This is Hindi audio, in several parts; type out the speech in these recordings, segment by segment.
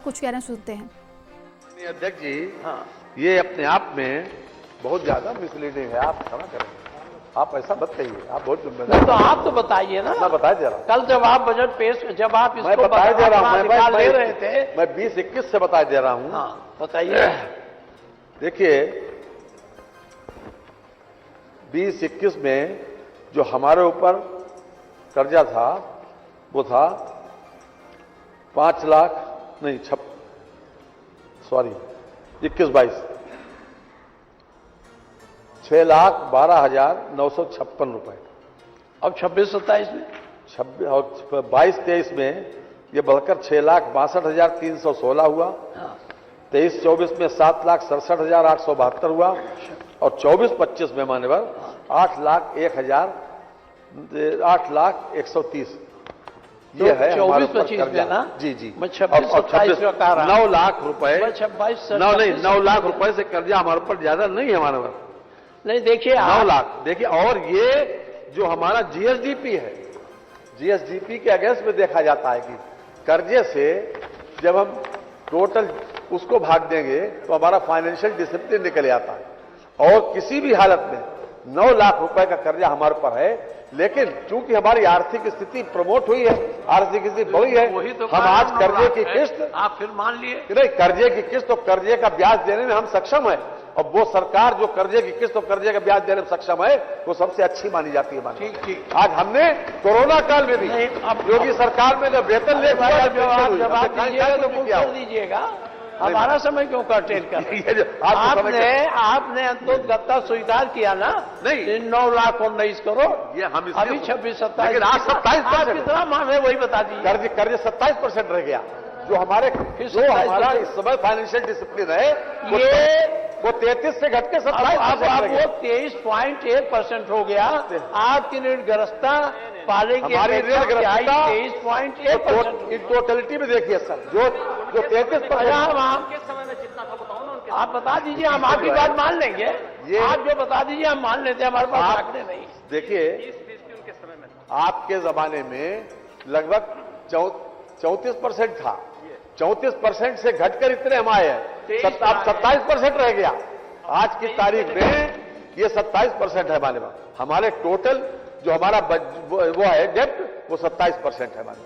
कुछ कह रहे हैं सुनते हैं। अध्यक्ष जी, हाँ, ये अपने आप में बहुत ज्यादा मिसलीडिंग है। आप क्षमा करें, आप ऐसा मत कहिए। आप बहुत जिम्मेदार। तो आप तो बताइए ना। मैं बताया दे रहा हूँ। कल जब आप बजट पेश, जब आप इसको मैं बताया दे रहा हूँ। ले रहे थे, मैं 20-21 से बताया दे रहा हूँ। हाँ बताइए। देखिए, 20-21 में जो हमारे ऊपर कर्जा था वो था 5 लाख नहीं, 21-22 6,12,956 रुपए। अब 26-27 में 22-23 में ये बढ़कर 6,62,316 हुआ। 23-24 में 7,67,872 हुआ और 24-25 में मान्यवर 8,01,130। ये है 24-25 में ना। जी जी। मैं 26-27 का कह रहा हूं। 9 लाख रुपए। 9 लाख रुपए से कर्जा हमारे ऊपर ज्यादा नहीं है मान्यवर। नहीं देखिए 9 लाख। देखिए, और ये जो हमारा जीएसडीपी है, जीएसडीपी के अगेंस्ट में देखा जाता है कि कर्जे से जब हम टोटल उसको भाग देंगे तो हमारा फाइनेंशियल डिसिप्लिन निकल आता है। और किसी भी हालत में 9 लाख रुपए का कर्जा हमारे ऊपर है, लेकिन चूंकि हमारी आर्थिक स्थिति प्रमोट हुई है, आर्थिक स्थिति बढ़ी है, वही तो हम आज कर्जे की किस्त, आप फिर मान लिए नहीं, कर्जे की किस्त और कर्जे का ब्याज देने में हम सक्षम है। और वो सरकार जो कर्जे की किस्त और कर्जे का ब्याज देने में सक्षम है वो सबसे अच्छी मानी जाती है। ठीक ठीक। आज हमने कोरोना काल में भी योगी सरकार में जो वेतन ले दीजिएगा, हमारा समय क्यों कर्टेल कर? आपने अंतोगत्ता स्वीकार किया ना। नहीं, 9 लाख 19 करोड़, ये हम अभी 26-27 कितना मांगे वही बता दीजिए। कर्ज 27% रह गया। जो हमारा इस समय फाइनेंशियल डिसिप्लिन है वो 33 से घट के 27%। वो 23.1% हो गया। आपकी ऋणग्रस्ता पाले की हमारी ऋणग्रस्ता 23.1%। इन टोटलिटी में देखिए सर, जो 33% आप बता दीजिए, हम आपकी बात मान लेंगे। आप जो बता दीजिए हम मान लेते हैं, हमारे पास आंकड़े नहीं। देखिए, आपके जमाने में लगभग 34% था। 34% से घटकर इतने हम आए हैं, अब 27% रह गया। आज की तारीख में ये 27% है हमारे पास। हमारे टोटल जो हमारा वो है डेप्ट, वो 27% है हमारे,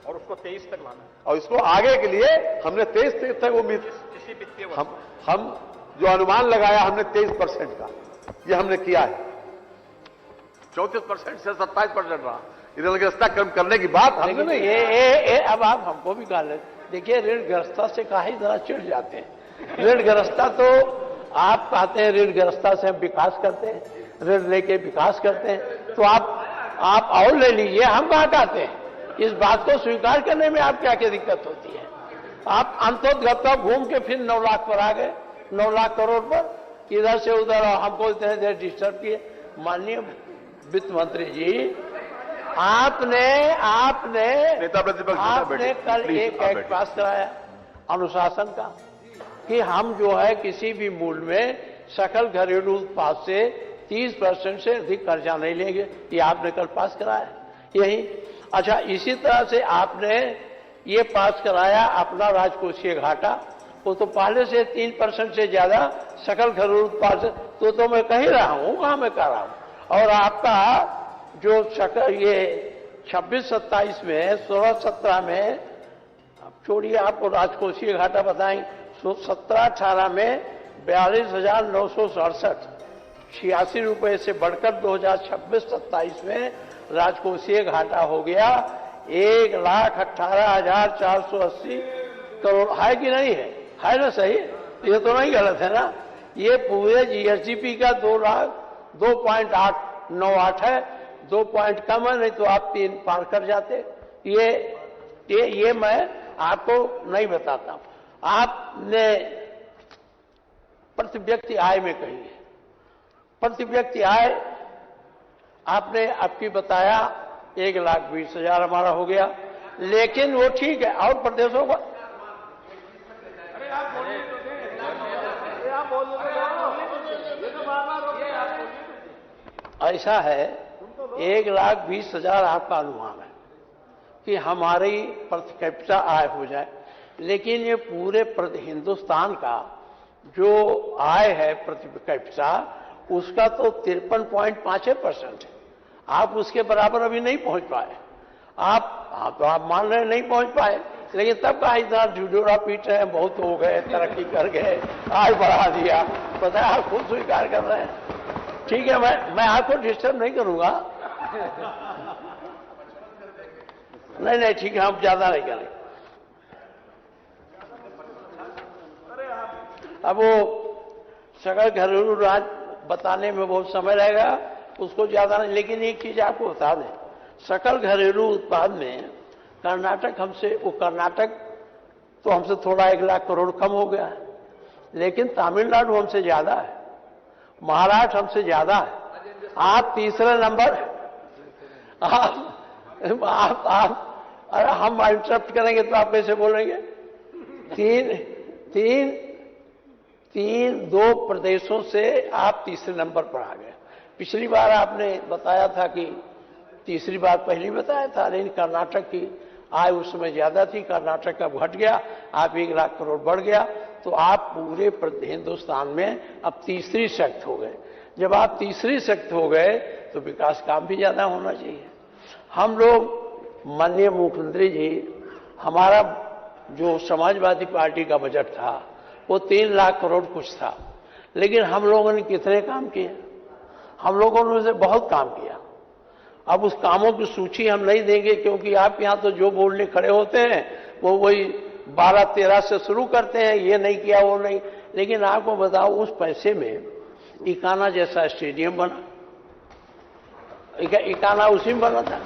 और उसको 23 तक लाना है। और इसको आगे के लिए हमने 23 तक उम्मीद, हम जो अनुमान लगाया हमने 23% का, ये हमने किया है। 34% से 27% रहा। ऋणग्रस्ता कम करने की बात हमने नहीं। अब आप हमको भी कहा लेते। देखिए, ऋणग्रस्ता से काहे जरा चिढ़ जाते हैं। ऋणग्रस्ता तो आप कहते हैं ऋणग्रस्ता से हम विकास करते हैं, ऋण लेके विकास करते हैं, तो आप और ले लीजिए, हम कहाँ कहते हैं। इस बात को स्वीकार करने में आप क्या क्या दिक्कत होती है? आप अंतोगत्ता घूम के फिर 9 लाख पर आ गए, 9 लाख करोड़ पर, इधर से उधर हमको इतने देर डिस्टर्ब किए। माननीय वित्त मंत्री जी, आपने कल एक एक्ट पास कराया अनुशासन का कि हम जो है किसी भी मूल्य में सकल घरेलू उत्पाद से 30% से अधिक कर्जा नहीं लेंगे। ये आपने कल पास कराया यही। अच्छा, इसी तरह से आपने ये पास कराया अपना राजकोषीय घाटा, वो तो पहले से 3% से ज्यादा सकल घरेलू उत्पाद से, तो मैं कह ही रहा हूँ, कहाँ मैं कह रहा हूँ। और आपका जो सकल ये 26-27 में, 16-17 में, छोड़िए आपको राजकोषीय घाटा बताएंगे, 17-18 में 42,967 86 रुपए से बढ़कर 2026-27 में राजकोषीय घाटा हो गया 1,18,480 करोड़। है कि नहीं है? है ना? सही, ये तो नहीं गलत है ना? ये पूरे जीएसडीपी का 2.898 है। 2 पॉइंट कम है, नहीं तो आप 3 पार कर जाते। ये मैं आपको नहीं बताता हूं। आपने प्रति व्यक्ति आय में कही है, प्रति व्यक्ति आय आपने आपकी बताया 1,20,000 हमारा हो गया, लेकिन वो ठीक है। और प्रदेशों का ऐसा है, 1,20,000 आपका अनुमान है कि हमारी प्रति कैपिटा आय हो जाए, लेकिन ये पूरे हिंदुस्तान का जो आय है प्रति कैपिटा उसका तो 53.5% है। आप उसके बराबर अभी नहीं पहुंच पाए। तो आप मान रहे नहीं पहुंच पाए, लेकिन तब का इतना ढिढोरा पीट रहे हैं, बहुत हो गए, तरक्की कर गए, आय बढ़ा दिया, पता है आप खुद स्वीकार कर रहे हैं। ठीक है, मैं आपको डिस्टर्ब नहीं करूंगा। नहीं ठीक है, हम ज्यादा नहीं करेंगे। अब वो सकल घरेलू राज बताने में बहुत समय लगेगा, उसको ज्यादा नहीं। लेकिन एक चीज आपको बता दें, सकल घरेलू उत्पाद में कर्नाटक तो हमसे थोड़ा 1 लाख करोड़ कम हो गया है, लेकिन तमिलनाडु हमसे ज्यादा है, महाराष्ट्र हमसे ज्यादा है। आप तीसरे नंबर। आप अरे हम इंटरप्ट करेंगे तो आप कैसे बोलेंगे? दो प्रदेशों से आप तीसरे नंबर पर आ गए। पिछली बार आपने बताया था कि तीसरी बार पहली बताया था, लेकिन कर्नाटक की आय उस समय ज्यादा थी, कर्नाटक का घट गया, आप 1 लाख करोड़ बढ़ गया, तो आप पूरे हिंदुस्तान में अब तीसरी शक्ति हो गए। जब आप तीसरी शक्ति हो गए तो विकास काम भी ज्यादा होना चाहिए। हम लोग, माननीय मुख्यमंत्री जी, हमारा जो समाजवादी पार्टी का बजट था वो 3 लाख करोड़ कुछ था, लेकिन हम लोगों ने कितने काम किए? हम लोगों ने उसे बहुत काम किया। अब उस कामों की सूची हम नहीं देंगे, क्योंकि आप यहां तो जो बोलने खड़े होते हैं वो वही 12-13 से शुरू करते हैं, ये नहीं किया वो नहीं। लेकिन आपको बताओ, उस पैसे में इकाना जैसा स्टेडियम बना, इकाना उसी में बना था।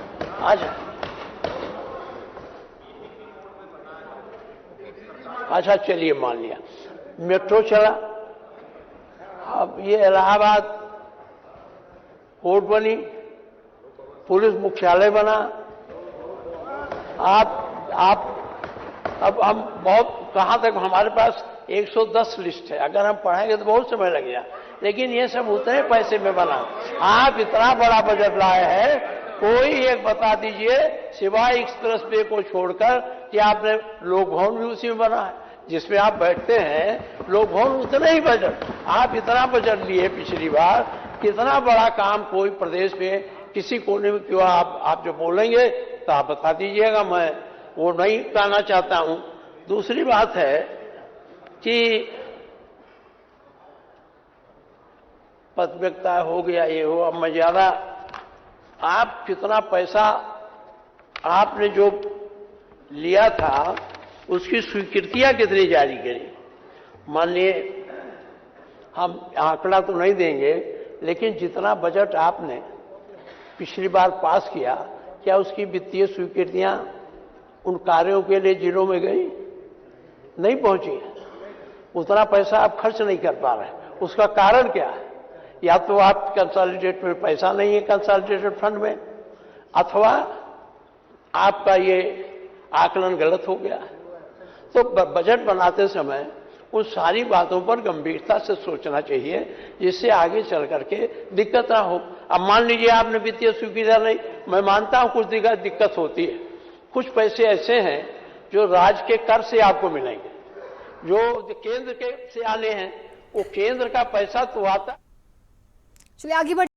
अच्छा चलिए मान लिया, मेट्रो चला, अब ये इलाहाबाद कोर्ट बनी, पुलिस मुख्यालय बना। अब हम बहुत, कहां तक हमारे पास 110 लिस्ट है, अगर हम पढ़ेंगे तो बहुत समय लगेगा, लेकिन ये सब उतने पैसे में बना। आप इतना बड़ा बजट लाए हैं, कोई एक बता दीजिए सिवाय एक्सप्रेस वे को छोड़कर कि आपने लोक भवन भी उसी में बना है, जिसमें आप बैठते हैं, लोक भवन उतना ही बजट। आप इतना बजट लिए पिछली बार, कितना बड़ा काम कोई प्रदेश में किसी कोने में क्यों? आप जो बोलेंगे तो आप बता दीजिएगा, मैं वो नहीं कहना चाहता हूं। दूसरी बात है कि पत्रकारिता हो गया, ये हो, अब मैं ज्यादा, आप कितना पैसा आपने जो लिया था उसकी स्वीकृतियां कितनी जारी करी? मानिए, हम आंकड़ा तो नहीं देंगे, लेकिन जितना बजट आपने पिछली बार पास किया, क्या उसकी वित्तीय स्वीकृतियां उन कार्यों के लिए जिलों में गई? नहीं पहुंची। उतना पैसा आप खर्च नहीं कर पा रहे। उसका कारण क्या है? या तो आप कंसोलिडेट में पैसा नहीं है, कंसोलिडेटेड फंड में, अथवा आपका ये आकलन गलत हो गया है। तो बजट बनाते समय उन सारी बातों पर गंभीरता से सोचना चाहिए, जिससे आगे चल करके दिक्कत ना हो। अब मान लीजिए आपने वित्तीय स्वीकृति नहीं, मैं मानता हूं कुछ दिक्कत होती है। कुछ पैसे ऐसे हैं जो राज्य के कर से आपको मिलेंगे, जो केंद्र के से आने हैं, वो केंद्र का पैसा तो आता। चलिए आगे बढ़